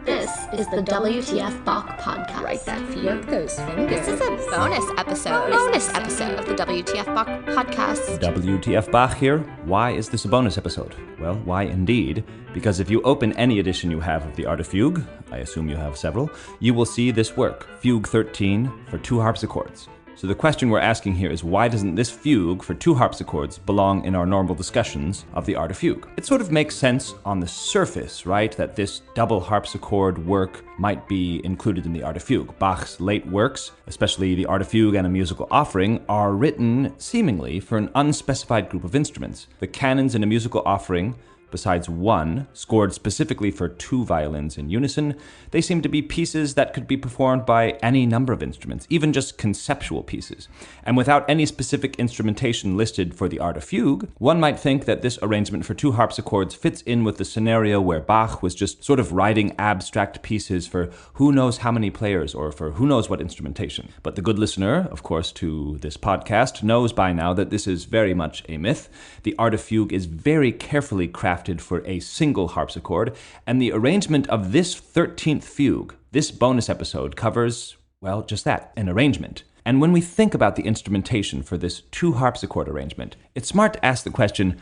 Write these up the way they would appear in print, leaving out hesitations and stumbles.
This is the WTF Bach podcast. Right, that work those fingers. This is a bonus episode of the WTF Bach podcast. WTF Bach here. Why is this a bonus episode? Well, why indeed? Because if you open any edition you have of the Art of Fugue, I assume you have several, you will see this work, Fugue 13 for 2 harpsichords. So the question we're asking here is, why doesn't this fugue for 2 harpsichords belong in our normal discussions of the Art of Fugue? It sort of makes sense on the surface, right, that this double harpsichord work might be included in the Art of Fugue. Bach's late works, especially the Art of Fugue and A Musical Offering, are written seemingly for an unspecified group of instruments. The canons in A Musical Offering, besides one, scored specifically for 2 violins in unison, they seem to be pieces that could be performed by any number of instruments, even just conceptual pieces. And without any specific instrumentation listed for the Art of Fugue, one might think that this arrangement for 2 harpsichords fits in with the scenario where Bach was just sort of writing abstract pieces for who knows how many players or for who knows what instrumentation. But the good listener, of course, to this podcast knows by now that this is very much a myth. The Art of Fugue is very carefully crafted for a single harpsichord, and the arrangement of this 13th fugue, this bonus episode, covers, well, just that, an arrangement. And when we think about the instrumentation for this 2 harpsichord arrangement, it's smart to ask the question,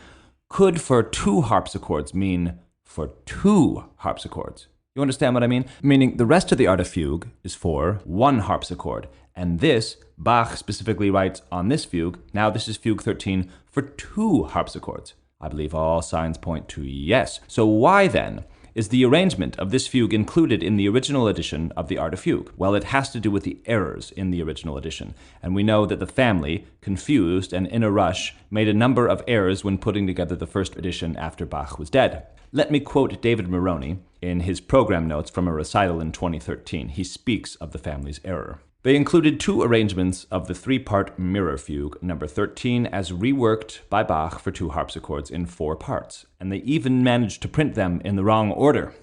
could for 2 harpsichords mean for 2 harpsichords? You understand what I mean? Meaning the rest of the Art of Fugue is for 1 harpsichord, and this, Bach specifically writes on this fugue, now this is Fugue 13, for 2 harpsichords. I believe all signs point to yes. So why then is the arrangement of this fugue included in the original edition of the Art of Fugue? Well, it has to do with the errors in the original edition. And we know that the family, confused and in a rush, made a number of errors when putting together the first edition after Bach was dead. Let me quote David Maroney in his program notes from a recital in 2013. He speaks of the family's error. They included 2 arrangements of the 3-part mirror fugue, number 13, as reworked by Bach for 2 harpsichords in 4 parts, and they even managed to print them in the wrong order!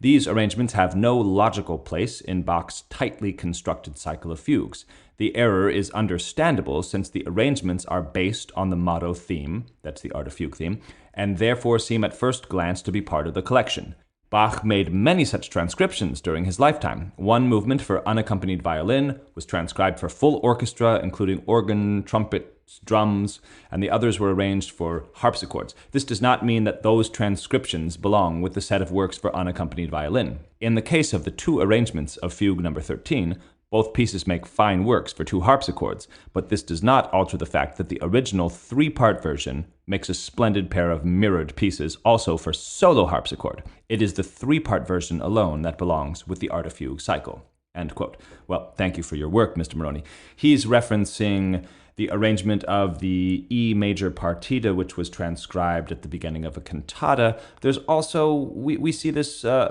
These arrangements have no logical place in Bach's tightly constructed cycle of fugues. The error is understandable since the arrangements are based on the Modo theme, that's the Art of Fugue theme, and therefore seem at first glance to be part of the collection. Bach made many such transcriptions during his lifetime. One movement for unaccompanied violin was transcribed for full orchestra, including organ, trumpets, drums, and the others were arranged for harpsichords. This does not mean that those transcriptions belong with the set of works for unaccompanied violin. In the case of the 2 arrangements of Fugue number 13, both pieces make fine works for 2 harpsichords, but this does not alter the fact that the original 3-part version makes a splendid pair of mirrored pieces also for solo harpsichord. It is the 3-part version alone that belongs with the Art of Fugue cycle. End quote. Well, thank you for your work, Mr. Maroney. He's referencing the arrangement of the E major partita, which was transcribed at the beginning of a cantata. There's also, we see this a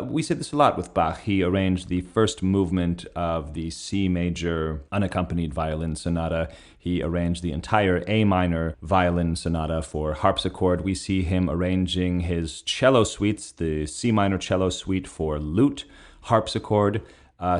lot with Bach. He arranged the first movement of the C major unaccompanied violin sonata. He arranged the entire A minor violin sonata for harpsichord. We see him arranging his cello suites, the C minor cello suite for lute, harpsichord.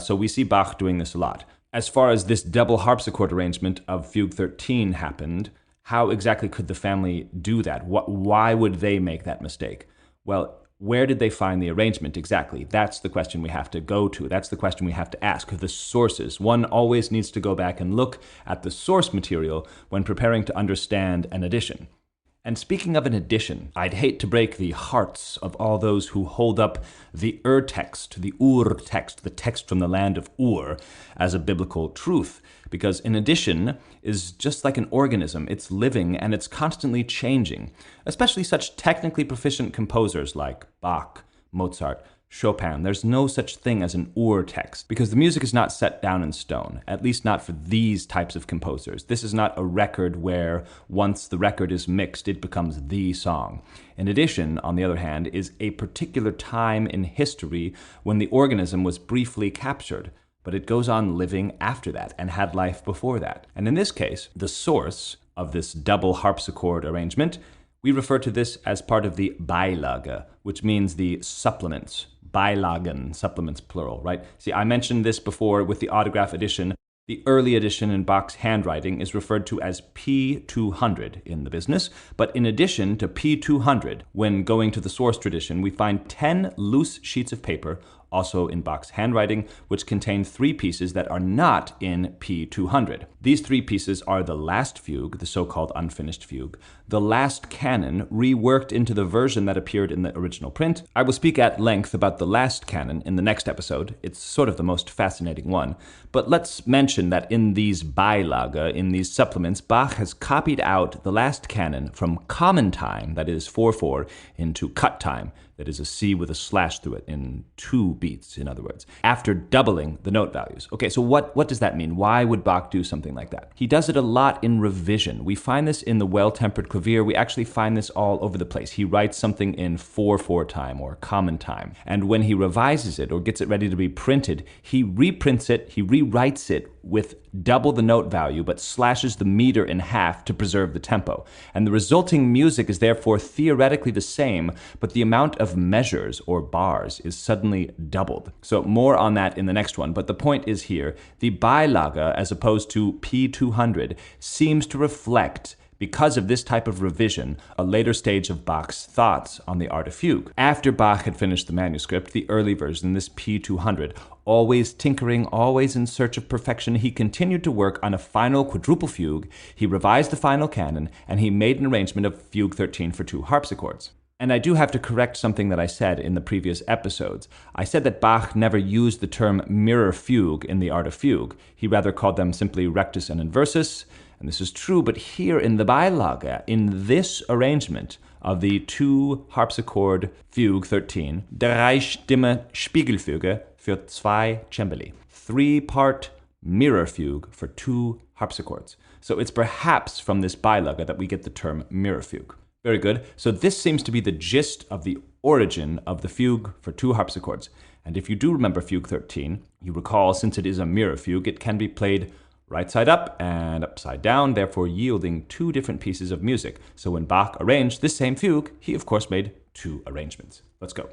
So we see Bach doing this a lot. As far as this double harpsichord arrangement of Fugue 13 happened, how exactly could the family do that? Why would they make that mistake? Well, where did they find the arrangement exactly? That's the question we have to go to. That's the question we have to ask. The sources. One always needs to go back and look at the source material when preparing to understand an edition. And speaking of an edition, I'd hate to break the hearts of all those who hold up the text, the text, the text from the land of as a biblical truth, because an edition is just like an organism. It's living and it's constantly changing, especially such technically proficient composers like Bach, Mozart, Chopin. There's no such thing as an text because the music is not set down in stone, at least not for these types of composers. This is not a record where once the record is mixed, it becomes the song. An edition, on the other hand, is a particular time in history when the organism was briefly captured, but it goes on living after that and had life before that. And in this case, the source of this double harpsichord arrangement, we refer to this as part of the Beilage, which means the supplements. Beilagen, supplements plural, right? See, I mentioned this before with the autograph edition. The early edition in Bach's handwriting is referred to as P200 in the business, but in addition to P200, when going to the source tradition, we find 10 loose sheets of paper, also in Bach's handwriting, which contain 3 pieces that are not in P200. These 3 pieces are the last fugue, the so-called unfinished fugue, the last canon reworked into the version that appeared in the original print. I will speak at length about the last canon in the next episode. It's sort of the most fascinating one. But let's mention that in these Beilage, in these supplements, Bach has copied out the last canon from common time, that is 4/4, into cut time, that is a C with a slash through it in 2 beats, in other words, after doubling the note values. Okay, so what does that mean? Why would Bach do something like that? He does it a lot in revision. We find this in the Well-Tempered Clavier. We actually find this all over the place. He writes something in 4/4 time or common time, and when he revises it or gets it ready to be printed, he reprints it, he rewrites it with double the note value, but slashes the meter in half to preserve the tempo. And the resulting music is therefore theoretically the same, but the amount of measures or bars is suddenly doubled. So more on that in the next one, but the point is here, the Beilage, as opposed to P200, seems to reflect, because of this type of revision, a later stage of Bach's thoughts on the Art of Fugue. After Bach had finished the manuscript, the early version, this P200, always tinkering, always in search of perfection, he continued to work on a final quadruple fugue, he revised the final canon, and he made an arrangement of Fugue 13 for 2 harpsichords. And I do have to correct something that I said in the previous episodes. I said that Bach never used the term mirror fugue in the Art of Fugue. He rather called them simply rectus and inversus. And this is true, but here in the Beilage, in this arrangement of the 2 harpsichord Fugue 13, drei Stimme Spiegelfuge für 2 Cembali, 3-part mirror fugue for 2 harpsichords. So it's perhaps from this Beilage that we get the term mirror fugue. Very good. So this seems to be the gist of the origin of the fugue for 2 harpsichords. And if you do remember Fugue 13, you recall, since it is a mirror fugue, it can be played right side up and upside down, therefore yielding 2 different pieces of music. So when Bach arranged this same fugue, he of course made 2 arrangements. Let's go.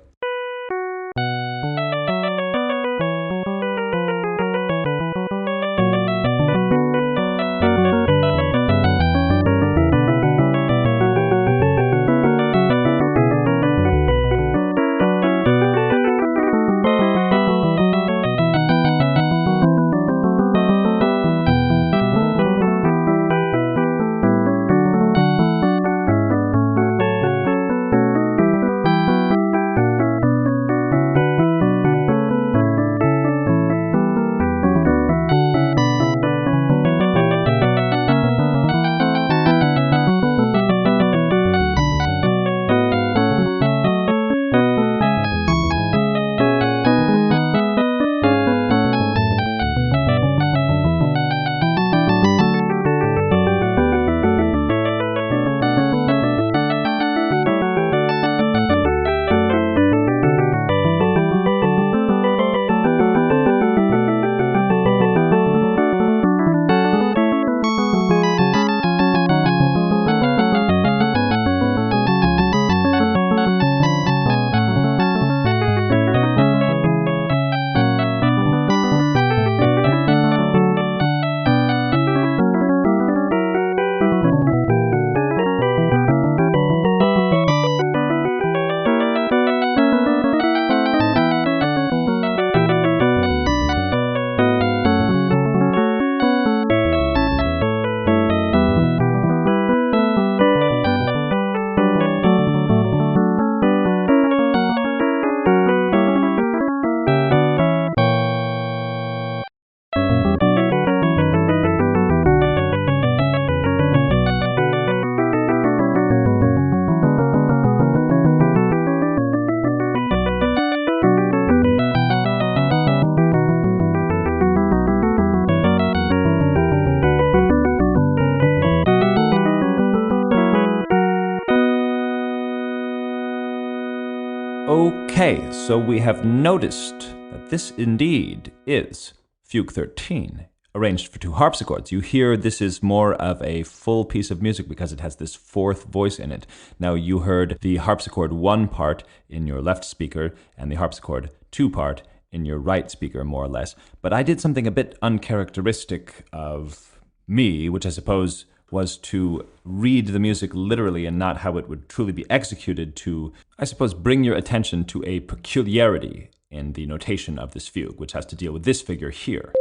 Okay, so we have noticed that this indeed is Fugue 13, arranged for 2 harpsichords. You hear this is more of a full piece of music because it has this 4th voice in it. Now you heard the harpsichord 1 part in your left speaker and the harpsichord 2 part in your right speaker, more or less. But I did something a bit uncharacteristic of me, which I suppose was to read the music literally and not how it would truly be executed, to, I suppose, bring your attention to a peculiarity in the notation of this fugue, which has to deal with this figure here.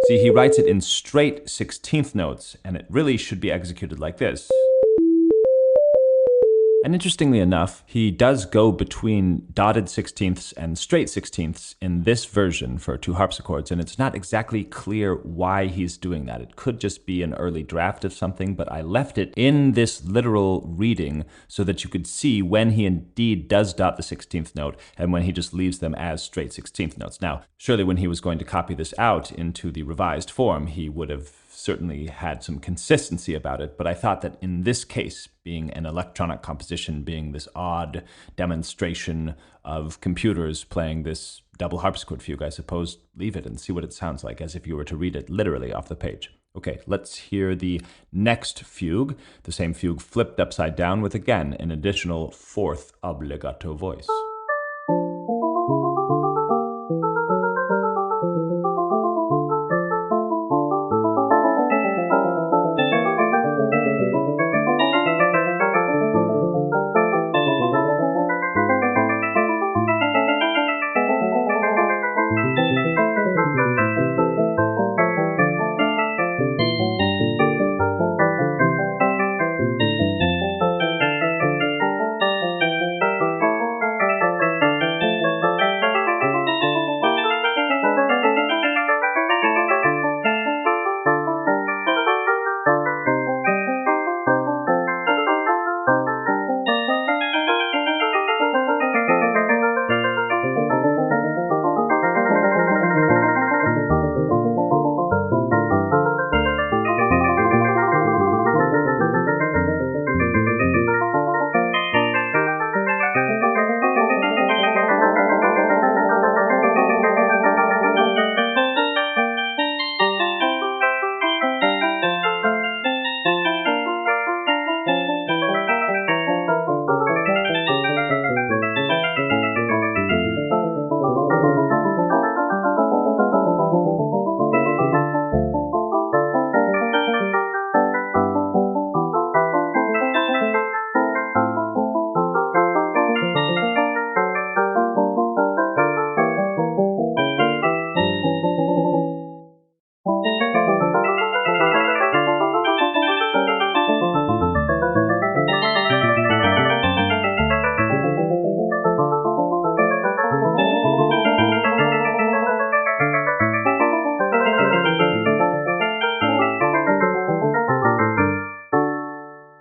See, he writes it in straight 16th notes, and it really should be executed like this. And interestingly enough, he does go between dotted 16ths and straight 16ths in this version for 2 harpsichords, and it's not exactly clear why he's doing that. It could just be an early draft of something, but I left it in this literal reading so that you could see when he indeed does dot the 16th note and when he just leaves them as straight 16th notes. Now, surely when he was going to copy this out into the revised form, he would have certainly had some consistency about it, but I thought that in this case, being an electronic composition, being this odd demonstration of computers playing this double harpsichord fugue, I suppose leave it and see what it sounds like as if you were to read it literally off the page. Okay, let's hear the next fugue, the same fugue flipped upside down with, again, an additional 4th obbligato voice.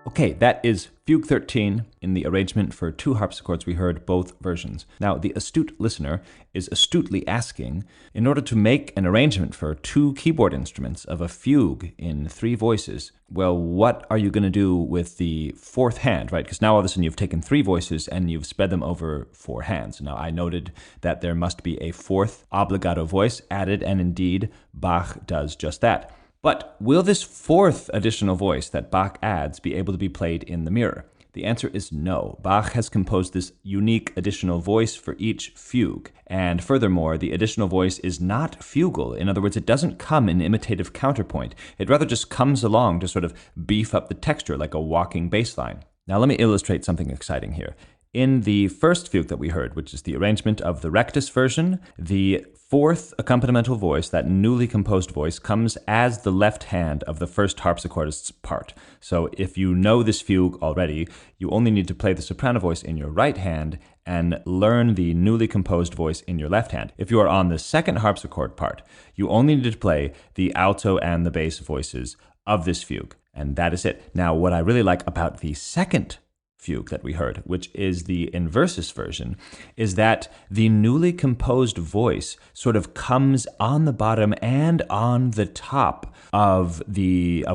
Okay, that is Fugue 13 in the arrangement for 2 harpsichords. We heard both versions. Now, the astute listener is astutely asking, in order to make an arrangement for 2 keyboard instruments of a fugue in 3 voices, well, what are you going to do with the 4th hand, right? Because now all of a sudden you've taken 3 voices and you've spread them over 4 hands. Now, I noted that there must be a 4th obbligato voice added, and indeed, Bach does just that. But will this 4th additional voice that Bach adds be able to be played in the mirror? The answer is no. Bach has composed this unique additional voice for each fugue. And furthermore, the additional voice is not fugal. In other words, it doesn't come in imitative counterpoint. It rather just comes along to sort of beef up the texture like a walking bass line. Now let me illustrate something exciting here. In the first fugue that we heard, which is the arrangement of the rectus version, the 4th accompanimental voice, that newly composed voice, comes as the left hand of the first harpsichordist's part. So if you know this fugue already, you only need to play the soprano voice in your right hand and learn the newly composed voice in your left hand. If you are on the second harpsichord part, you only need to play the alto and the bass voices of this fugue. And that is it. Now, what I really like about the second fugue that we heard, which is the inversus version, is that the newly composed voice sort of comes on the bottom and on the top of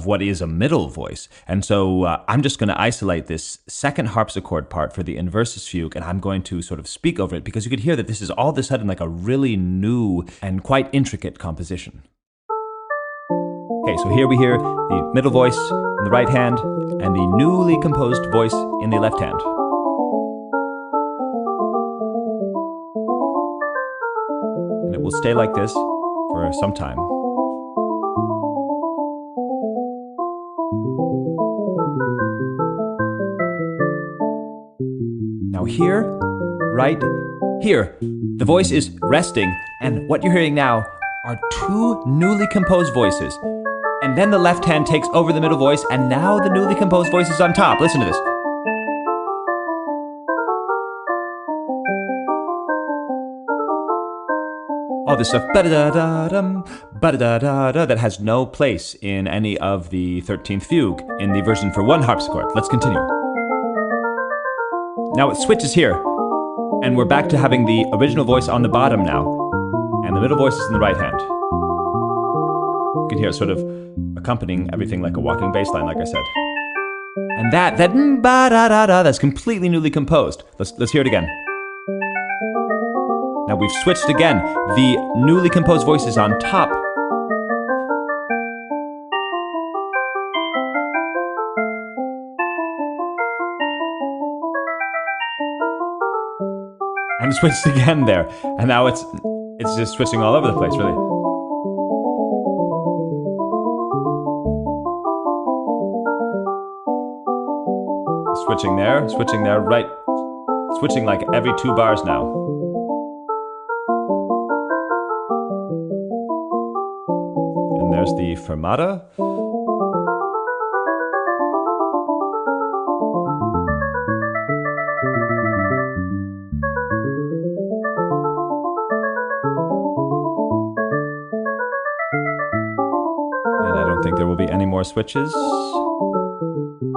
what is a middle voice. And so I'm just going to isolate this second harpsichord part for the inversus fugue, and I'm going to sort of speak over it because you could hear that this is all of a sudden like a really new and quite intricate composition. Okay, so here we hear the middle voice in the right hand and the newly composed voice in the left hand. will stay like this for some time. Now here, right here, the voice is resting, and what you're hearing now are two newly composed voices. And then the left hand takes over the middle voice, and now the newly composed voice is on top. Listen to this. All this stuff, ba-da-da-dum, ba-da-da-da-da, that has no place in any of the 13th fugue in the version for one harpsichord. Let's continue. Now it switches here, and we're back to having the original voice on the bottom now, and the middle voice is in the right hand. You can hear it sort of accompanying everything like a walking bass line, like I said. And that ba-da-da-da, that's completely newly composed. Let's hear it again. Now we've switched again. The newly composed voice is on top. And switched again there. And now it's just switching all over the place, really. Switching there, right. Switching like every 2 bars now. And there's the fermata. And I don't think there will be any more switches.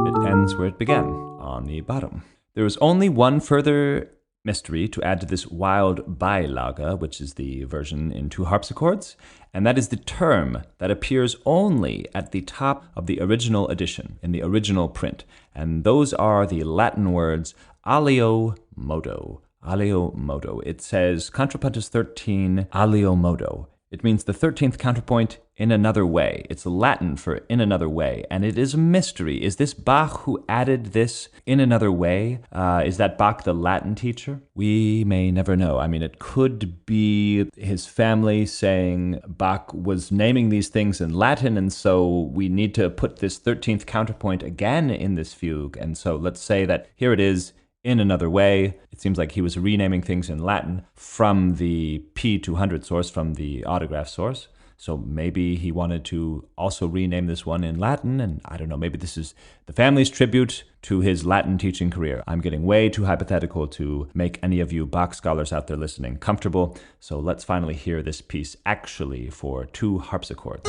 It ends where it began, on the bottom. There is only one further mystery to add to this wild Beilage, which is the version in 2 harpsichords, and that is the term that appears only at the top of the original edition, in the original print. And those are the Latin words Alio Modo. Alio Modo. It says Contrapunctus 13, Alio Modo. It means the 13th counterpoint in another way. It's Latin for in another way, and it is a mystery. Is this Bach who added this in another way? Is that Bach the Latin teacher? We may never know. I mean, it could be his family saying Bach was naming these things in Latin, and so we need to put this 13th counterpoint again in this fugue. And so let's say that here it is, in another way. It seems like he was renaming things in Latin from the P200 source, from the autograph source. So maybe he wanted to also rename this one in Latin, and I don't know, maybe this is the family's tribute to his Latin teaching career. I'm getting way too hypothetical to make any of you Bach scholars out there listening comfortable, so let's finally hear this piece actually for 2 harpsichords.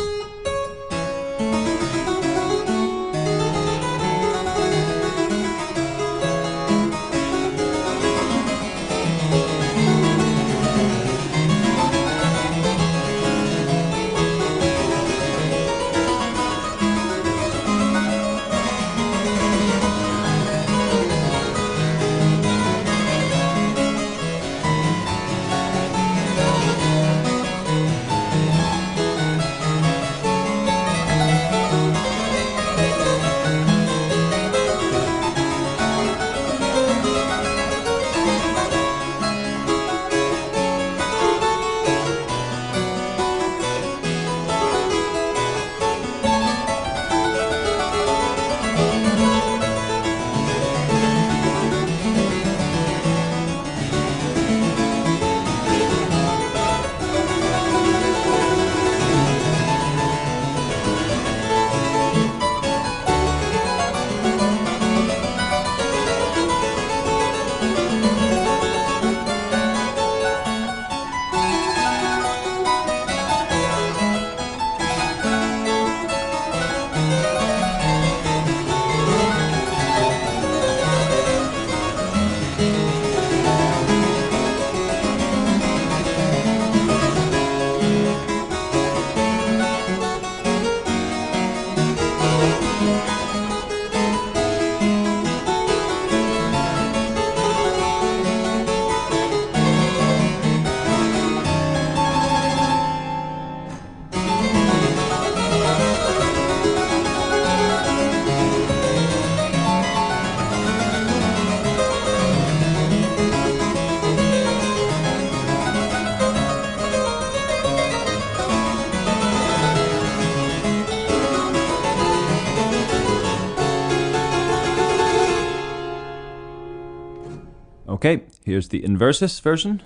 Okay, here's the inversus version.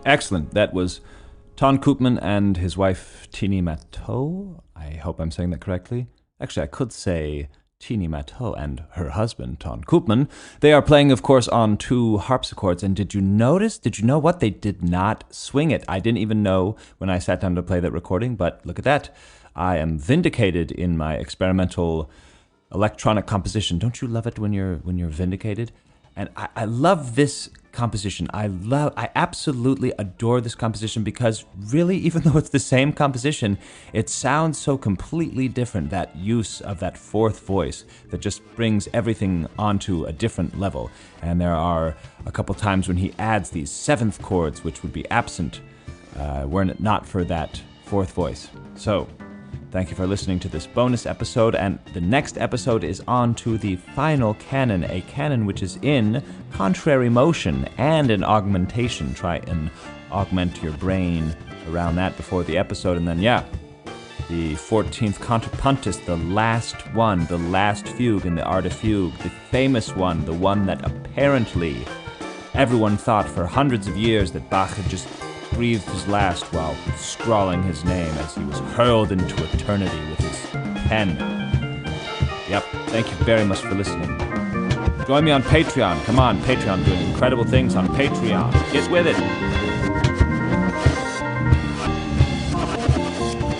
Excellent. That was Ton Koopman and his wife Tini Matteau. I hope I'm saying that correctly. Actually, I could say Tini Matteau and her husband, Ton Koopman. They are playing, of course, on 2 harpsichords. And did you know what? They did not swing it. I didn't even know when I sat down to play that recording, but look at that. I am vindicated in my experimental electronic composition. Don't you love it when you're vindicated? And I love this composition. I absolutely adore this composition because really, even though it's the same composition, it sounds so completely different, that use of that 4th voice that just brings everything onto a different level. And there are a couple times when he adds these 7th chords, which would be absent were it not for that 4th voice. So, thank you for listening to this bonus episode, and the next episode is on to the final canon, a canon which is in contrary motion and in augmentation. Try and augment your brain around that before the episode, and then, the 14th Contrapunctus, the last one, the last fugue in the Art of Fugue, the famous one, the one that apparently everyone thought for hundreds of years that Bach had just breathed his last while scrawling his name as he was hurled into eternity with his pen. Yep, thank you very much for listening. Join me on Patreon. Come on, Patreon, doing incredible things on Patreon. Get with it.